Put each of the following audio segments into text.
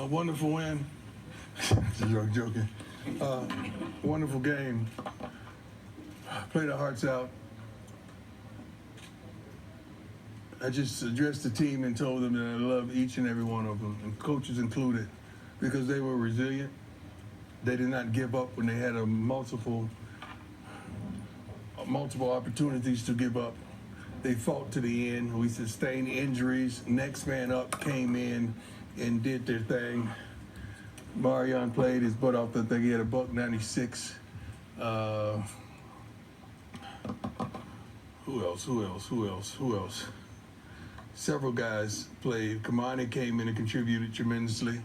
A wonderful win. Joking. Wonderful game. Played our hearts out. I just addressed the team and told them that I love each and every one of them, and coaches included, because they were resilient. They did not give up when they had multiple opportunities to give up. They fought to the end. We sustained injuries. Next man up came in and did their thing. Marion played his butt off. I think he had a $196. Who else? Several guys played. Kamani came in and contributed tremendously.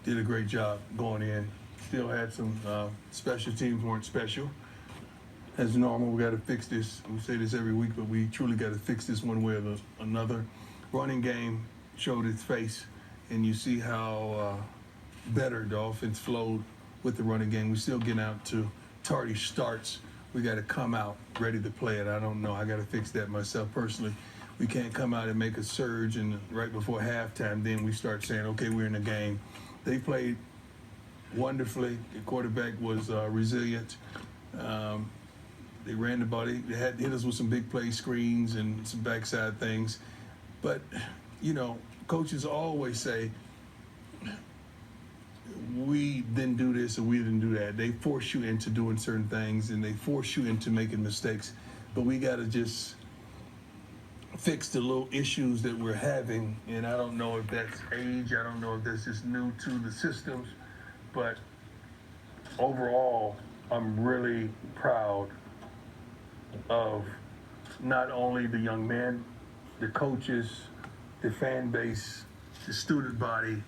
Did a great job going in. Still had some special teams weren't special. As normal, we got to fix this. We say this every week, but we truly got to fix this one way or another. Running game showed its face, and you see how better the offense flowed with the running game. We still getting out to tardy starts. We got to come out ready to play it. I don't know. I got to fix that myself personally. We can't come out and make a surge, and right before halftime, then we start saying, okay, we're in the game. They played wonderfully. The quarterback was resilient. They ran the ball. They had hit us with some big play screens and some backside things. But, coaches always say, we didn't do this or we didn't do that. They force you into doing certain things and they force you into making mistakes. But we got to just fix the little issues that we're having. And I don't know if that's age. I don't know if that's just new to the systems. But overall, I'm really proud of not only the young men, the coaches, the fan base, the student body,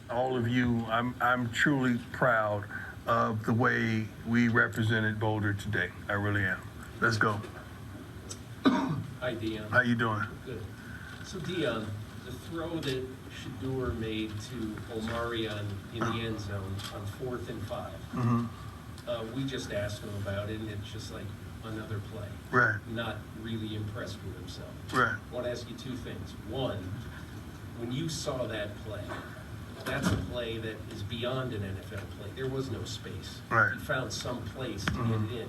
all of you. I'm truly proud of the way we represented Boulder today. I really am. Let's go. Hi, Dion. How you doing? Good. So, Dion, the throw that Shedeur made to Omarion in the end zone on 4th and 5, we just asked him about it, and it's just like another play. Right. Not really impressed with himself. Right. I want to ask you two things. One, when you saw that play, that's a play that is beyond an NFL play. There was no space. Right. He found some place to get it in.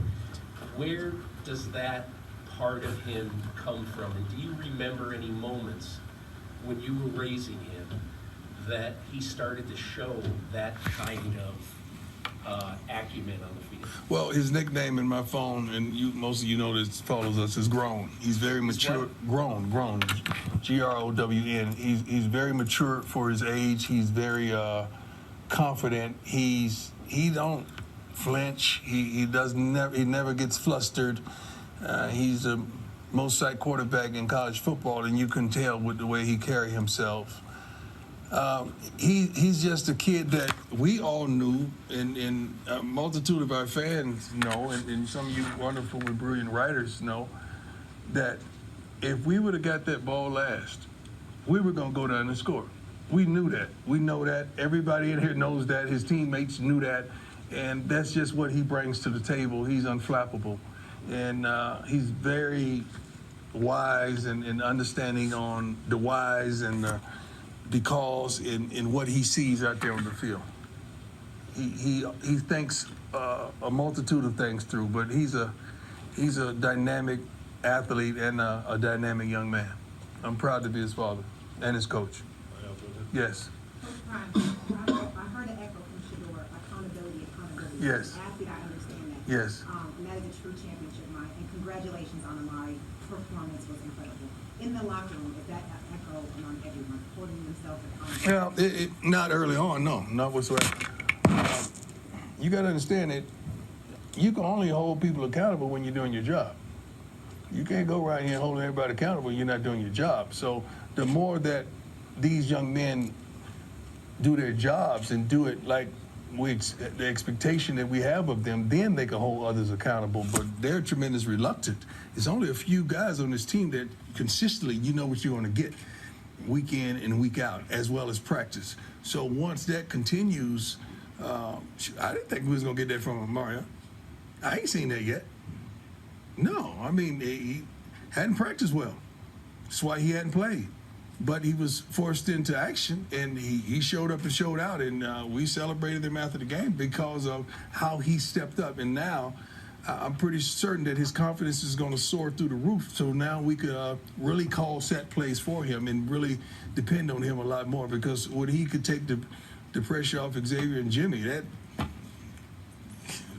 Where does that part of him come from? And do you remember any moments when you were raising him that he started to show that kind of acumen on the field? Well, his nickname in my phone, and most of you know this follows us, is Grown. He's very mature. Grown, Grown. He's very mature for his age. He's very confident. He don't flinch. He never gets flustered. He's the most sacked quarterback in college football, and you can tell with the way he carry himself. He's just a kid that we all knew, and a multitude of our fans know, and some of you wonderful and brilliant writers know, that if we would have got that ball last, we were going to go down and score. We knew that. We know that. Everybody in here knows that. His teammates knew that. And that's just what he brings to the table. He's unflappable. And he's very wise and understanding on the whys and the calls in what he sees out there on the field. He thinks a multitude of things through, but he's a dynamic athlete and a dynamic young man. I'm proud to be his father and his coach. Yes. Coach Prime, I heard an echo from Shedeur, accountability. Yes. Athlete, I understand that. Yes. And that is a true championship mind. And congratulations on Amari. Performance was incredible. In the locker room, is that echo among everyone, holding themselves accountable? Well, not early on, no, not whatsoever. You got to understand that you can only hold people accountable when you're doing your job. You can't go around here holding everybody accountable when you're not doing your job. So the more that these young men do their jobs and do it like the expectation that we have of them, then they can hold others accountable. But they're tremendous reluctant. It's only a few guys on this team that consistently, you know what you're going to get week in and week out, as well as practice. So once that continues, I didn't think we was going to get that from Mario. I ain't seen that yet. No, I mean, he hadn't practiced well. That's why he hadn't played. but he was forced into action, and he showed up and showed out, and we celebrated him after the game because of how he stepped up. And now I'm pretty certain that his confidence is going to soar through the roof. So now we could really call set plays for him and really depend on him a lot more, because when he could take the pressure off Xavier and Jimmy, that,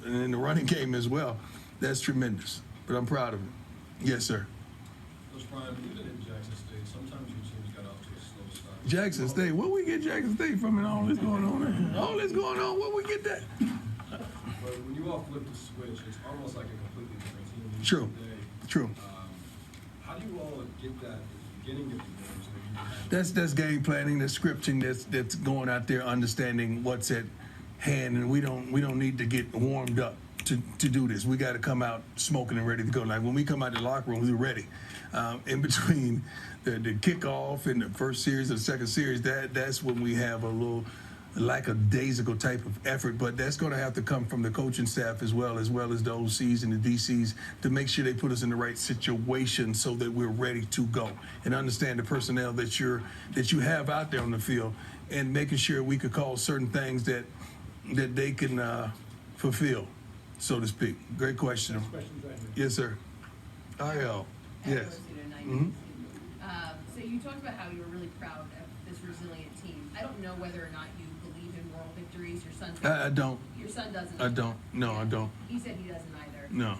and in the running game as well, that's tremendous. But I'm proud of him. Yes, sir. Coach Brian, even in Jackson State, sometimes your teams got off to a slow start. Jackson State, where we get Jackson State from and all this going on there? All this going on, where we get that? But when you all flip the switch, it's almost like a completely different team. True. Today. True. How do you all get that at the beginning of the game so that you That's game planning, that's scripting, that's going out there understanding what's at hand, and we don't need to get warmed up to do this. We got to come out smoking and ready to go. Like when we come out the locker room, we're ready. In between the kickoff and the first series or the second series, that's when we have a little lackadaisical type of effort, but that's going to have to come from the coaching staff as well as the OCs and the DCs to make sure they put us in the right situation so that we're ready to go and understand the personnel that you have out there on the field, and making sure we could call certain things that they can fulfill, so to speak. Great question. questions right here? Yes, sir. IL. Yes. Mhm. So you talked about how you were really proud of this resilient team. I don't know whether or not you believe in moral victories. Your son. I don't. Your son doesn't. I don't. No, I don't. He said he doesn't either. No.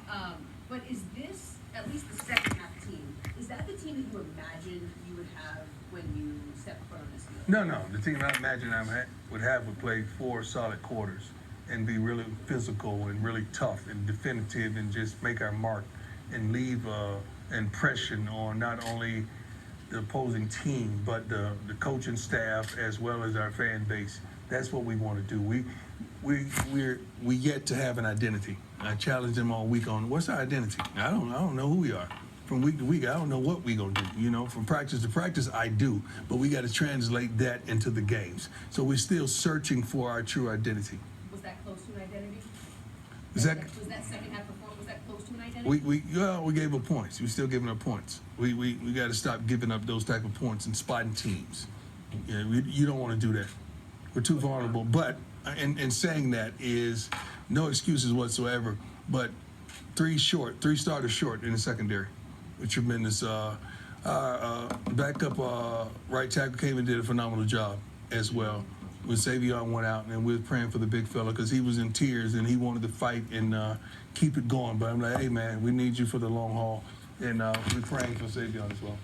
But is this, at least the second half team, is that the team that you imagined you would have when you stepped foot on this field? No. The team I imagine would play 4 solid quarters and be really physical and really tough and definitive and just make our mark and leave an impression on not only the opposing team but the coaching staff as well as our fan base. That's what we want to do. We yet to have an identity. I challenged them all week on what's our identity. I don't know who we are. From week to week, I don't know what we're going to do. You know, from practice to practice, I do. But we got to translate that into the games. So we're still searching for our true identity. Was that close to an identity? Is that Was that second half performance, was that close to an identity? we gave up points. We're still giving up points. We got to stop giving up those type of points and spotting teams. Yeah, you don't want to do that. We're too vulnerable. But and saying that is no excuses whatsoever. But 3 starters short in the secondary. With tremendous backup right tackle came and did a phenomenal job as well. When Savion went out, and we were praying for the big fella because he was in tears and he wanted to fight and keep it going. But I'm like, hey man, we need you for the long haul, and we're praying for Savion as well.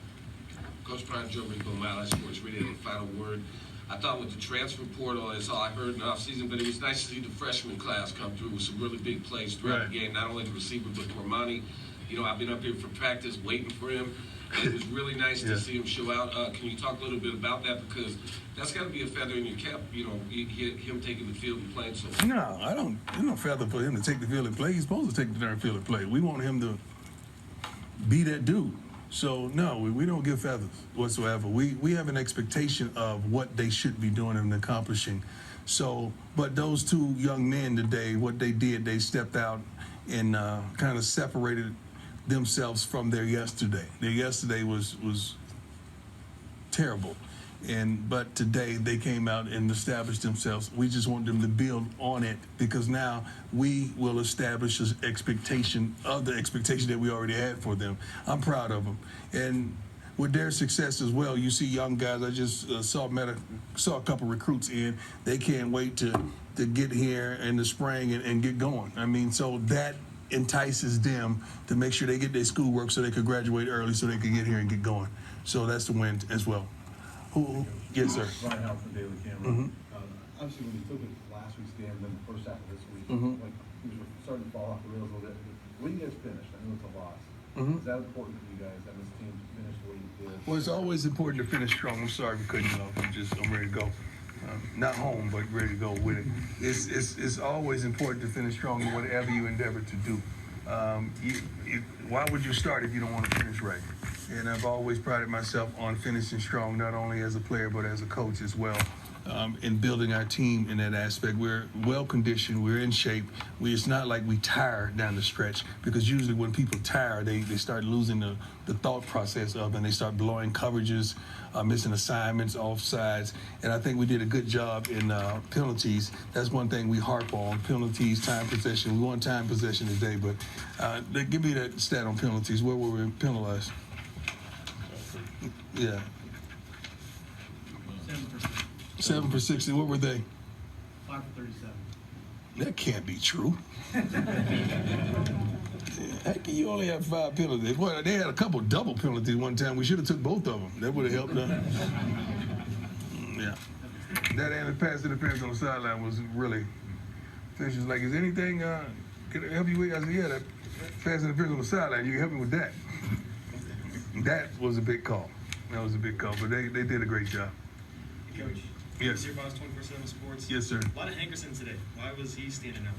Coach Brian, Joe Rico, Mile Sports Radio, the final word. I thought with the transfer portal, that's all I heard in the offseason, but it was nice to see the freshman class come through with some really big plays throughout the game, not only the receiver, but Romani. You know, I've been up here for practice waiting for him. And it was really nice to see him show out. Can you talk a little bit about that? Because that's got to be a feather in your cap, you know, him taking the field and playing so well. No, I don't. There's no feather for him to take the field and play. He's supposed to take the darn field and play. We want him to be that dude. So, no, we don't give feathers whatsoever. We have an expectation of what they should be doing and accomplishing. So, but those 2 young men today, what they did, they stepped out and kind of separated themselves from their yesterday. Their yesterday was terrible, but today they came out and established themselves. We just want them to build on it, because now we will establish an expectation of the expectation that we already had for them. I'm proud of them, and with their success as well, you see young guys. I just saw a couple recruits in. They can't wait to get here in the spring and get going. I mean, so that entices them to make sure they get their schoolwork so they could graduate early so they can get here and get going. So that's the win as well. Who? Yes, sir. Brian Howell from Daily Camera. Obviously, when you took it last week's game, then the first half of this week, like things were starting to fall off the rails a little bit. When you guys finished, I know it's a loss. Is that important for you guys, that this team finished the way you did? Well, it's always important to finish strong. I'm sorry we couldn't, I'm ready to go. Not home, but ready to go with it. It's always important to finish strong in whatever you endeavor to do. Why would you start if you don't want to finish right? And I've always prided myself on finishing strong, not only as a player, but as a coach as well. In building our team in that aspect, we're well conditioned, we're in shape. It's not like we tire down the stretch, because usually when people tire, they start losing the thought process of, and they start blowing coverages, missing assignments, offsides. And I think we did a good job in penalties. That's one thing we harp on: penalties, time possession. We want time possession today, but give me that stat on penalties. Where were we penalized? Yeah. 7 for 60. What were they? 5 for 37. That can't be true. How can you only have 5 penalties? Boy, they had a couple double penalties one time. We should have took both of them. That would have helped them. Yeah. That and the pass interference on the sideline was really. Fish was like, is anything can I help you with? I said, yeah, that pass interference on the sideline. You can help me with that. That was a big call. That was a big call, but they did a great job. Coach. Yes. Your boss, 24/7 Sports. Yes, sir. A lot of Hankerson today. Why was he standing out?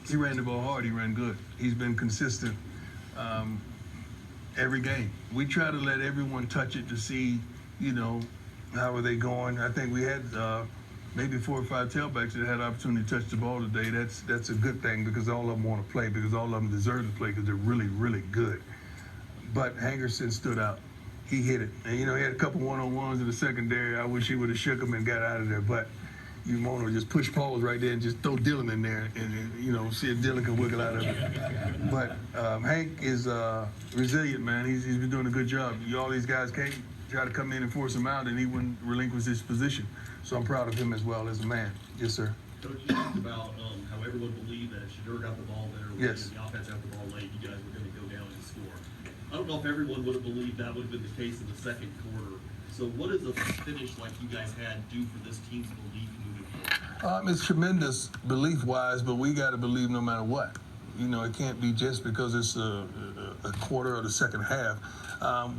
He ran the ball hard. He ran good. He's been consistent every game. We try to let everyone touch it to see, how are they going. I think we had maybe 4 or 5 tailbacks that had opportunity to touch the ball today. That's a good thing, because all of them want to play, because all of them deserve to play, because they're really, really good. But Hankerson stood out. He hit it. And, he had a couple one-on-ones in the secondary. I wish he would have shook him and got out of there. But you want to just push pause right there and just throw Dylan in there and see if Dylan can wiggle out of it. But Hank is resilient, man. He's been doing a good job. All these guys came, try to come in and force him out, and he wouldn't relinquish his position. So I'm proud of him as well as a man. Yes, sir. Coach, you talked about how everyone believed that if Shedeur got the ball there, Yes. the offense got the ball late, you guys were going to go down and score. I don't know if everyone would have believed that would have been the case in the second quarter. So what does a finish like you guys had do for this team's belief moving forward? It's tremendous belief-wise, but we got to believe no matter what. It can't be just because it's a quarter of the second half.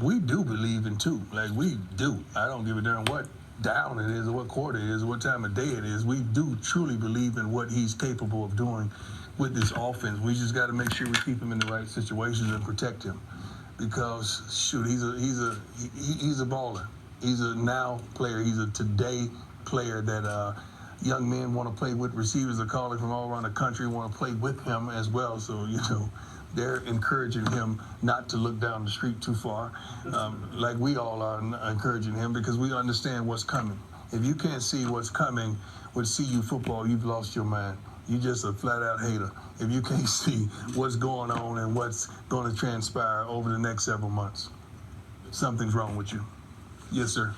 We do believe in 2. Like, we do. I don't give a damn what down it is or what quarter it is or what time of day it is. We do truly believe in what he's capable of doing with this offense. We just got to make sure we keep him in the right situations and protect him. Because shoot, he's a baller. He's a now player. He's a today player that young men want to play with. Receivers are calling from all around the country, want to play with him as well. So they're encouraging him not to look down the street too far, like we all are encouraging him, because we understand what's coming. If you can't see what's coming with CU football, you've lost your mind. You're just a flat-out hater if you can't see what's going on and what's going to transpire over the next several months. Something's wrong with you. Yes, sir.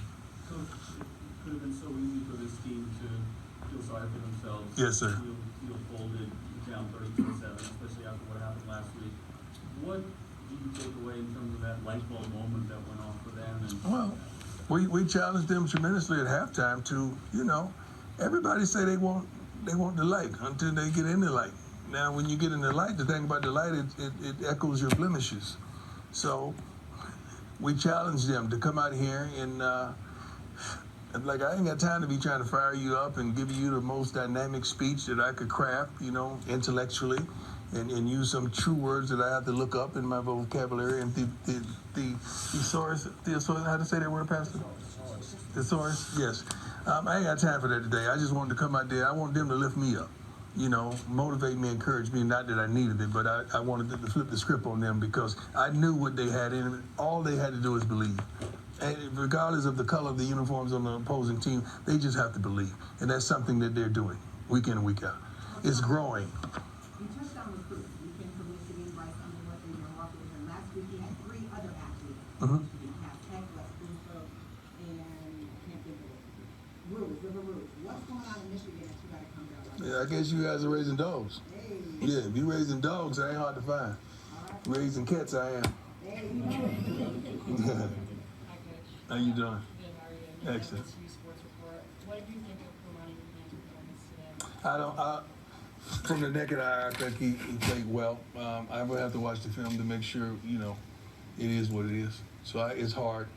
Coach, it could have been so easy for this team to feel sorry for themselves. Yes, sir. Feel folded, down 32-7, especially after what happened last week. What do you take away in terms of that light bulb moment that went off for them? And we challenged them tremendously at halftime to, everybody say they want the light until they get in the light. Now, when you get in the light, the thing about the light, it echoes your blemishes. So we challenged them to come out here and I ain't got time to be trying to fire you up and give you the most dynamic speech that I could craft, intellectually, and use some true words that I have to look up in my vocabulary and the thesaurus, how to say that word, Pastor? Thesaurus, yes. I ain't got time for that today. I just wanted to come out there. I want them to lift me up, motivate me, encourage me. Not that I needed it, but I wanted to flip the script on them, because I knew what they had in them. All they had to do is believe. And regardless of the color of the uniforms on the opposing team, they just have to believe. And that's something that they're doing week in and week out. It's growing. You touched on recruits. You came from Michigan, Bryce Underwood, and Milwaukee. And last week you had 3 other athletes. Mhm. You have Tech, West Bloomfield, and I can't think of it. River Rouge. What's going on in Michigan that you got to come down? Yeah, I guess you guys are raising dogs. Hey. Yeah, if you're raising dogs, that ain't hard to find. All right. Raising cats, I am. There you go. How you doing? Good, how are you? Excellent. CU Sports Report. What did you think of Kamani Hernandez's performance today? I don't. From the naked eye, I think he played well. I will have to watch the film to make sure it is what it is. So it's hard.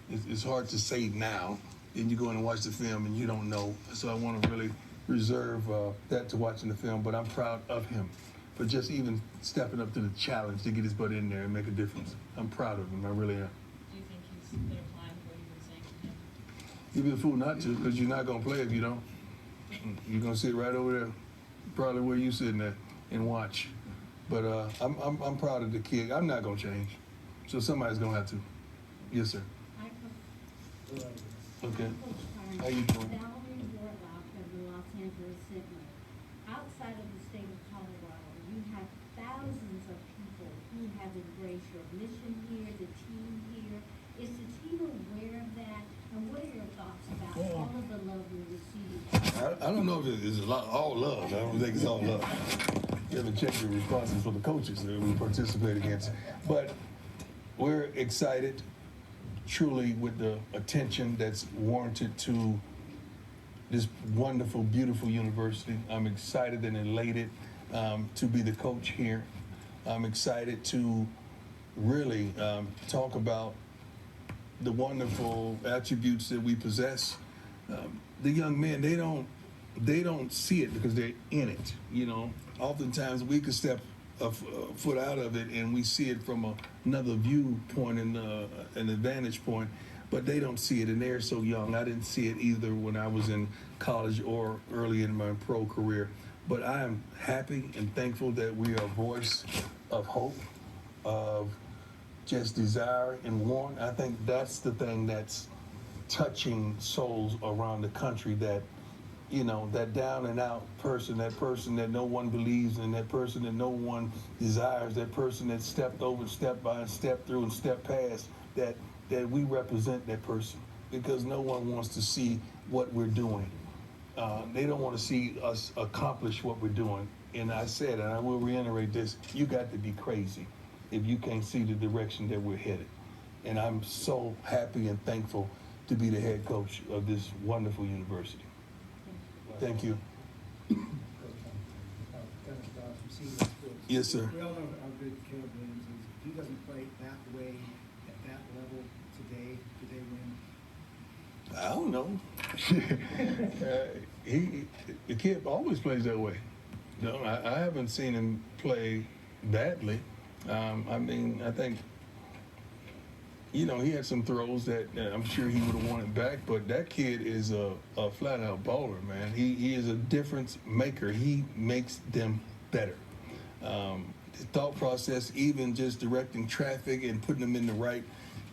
It's hard to say now. Then you go in and watch the film and you don't know. So I want to really reserve that to watching the film. But I'm proud of him for just even stepping up to the challenge to get his butt in there and make a difference. I'm proud of him. I really am. their time, what you've been saying to him? You'd be a fool not to, because you're not gonna play if you don't. You're gonna sit right over there, probably where you sitting at, and watch. But I'm proud of the kid. I'm not gonna change, so somebody's gonna have to. Yes, sir. Hi, Coach. Okay. Coach Carney. How you doing? Valerie Warlock of the Los Angeles Sentinel. Outside of the state of Colorado, you have thousands of people who have embraced your mission here, the team here. Is the team aware of that? And what are your thoughts about all of the love you're receiving? I don't know if it's all love. I don't think it's all love. You haven't checked the responses from the coaches that we participate against. But we're excited, truly, with the attention that's warranted to this wonderful, beautiful university. I'm excited and elated to be the coach here. I'm excited to really talk about the wonderful attributes that we possess. The young men, they don't see it because they're in it. You know, oftentimes we could step a foot out of it and we see it from another viewpoint and an advantage point, but they don't see it, and they're so young. I didn't see it either when I was in college or early in my pro career. But I am happy and thankful that we are a voice of hope, of just desire and want. I think that's the thing that's touching souls around the country, that, you know, that down and out person, that person that no one believes in, that person that no one desires, that person that stepped over, stepped by, and stepped through and stepped past, that we represent that person, because no one wants to see what we're doing. They don't want to see us accomplish what we're doing. And I said, and I will reiterate this, you got to be crazy if you can't see the direction that we're headed. And I'm so happy and thankful to be the head coach of this wonderful university. Thank you. Yes, sir. We all know how good Caleb Williams is. If he doesn't play that way, at that level today, do they win? I don't know. The kid always plays that way. No, I haven't seen him play badly. I mean, I think, you know, he had some throws that I'm sure he would have wanted back, but that kid is a flat-out baller, man. He is a difference maker. He makes them better. The thought process, even just directing traffic and putting them in the right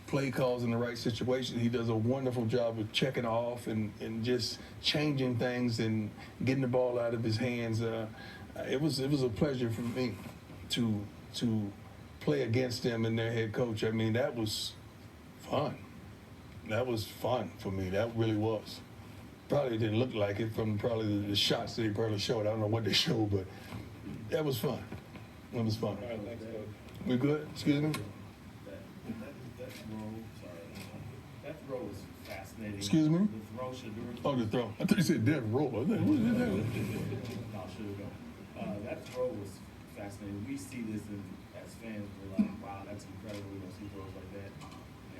play calls in the right situation, he does a wonderful job of checking off and just changing things and getting the ball out of his hands. It was a pleasure for me to play against them and their head coach. I mean, that was fun. That was fun for me. That really was. Probably didn't look like it from probably the shots they probably showed. I don't know what they showed, but that was fun. It was fun. All right, thanks, Coach. We good? Excuse me? That throw was fascinating. Excuse me? The throw Shedeur. Oh, the throw. I thought you said death roll. I thought, what is that? No, Shedeur go. That throw was fascinating. We see this as fans. We're like, wow, that's incredible. We don't see throws like that.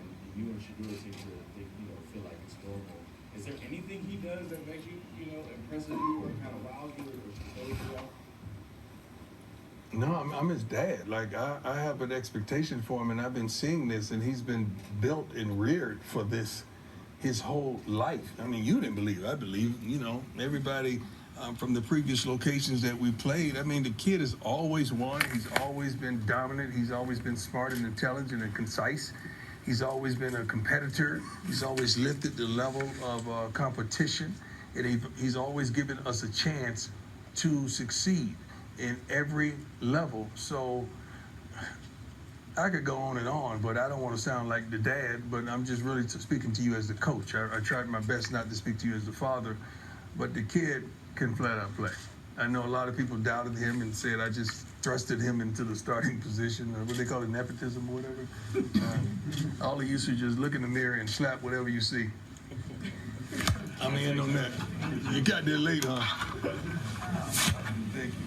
And you and Shedeur seem to think, feel like it's normal. Is there anything he does that makes you, impresses you or kind of wows you or shows you out? No, I'm his dad. Like, I have an expectation for him, and I've been seeing this, and he's been built and reared for this his whole life. I mean, you didn't believe, I believe, everybody from the previous locations that we played. I mean, the kid has always won. He's always been dominant. He's always been smart and intelligent and concise. He's always been a competitor. He's always lifted the level of competition, and he's always given us a chance to succeed in every level. So I could go on and on, but I don't want to sound like the dad, but I'm just really speaking to you as the coach. I tried my best not to speak to you as the father, but the kid can flat out play. I know a lot of people doubted him and said I just thrusted him into the starting position, or what they call it, nepotism or whatever. All of you should just look in the mirror and slap whatever you see. I'm in on that. You got there late, huh? Thank you.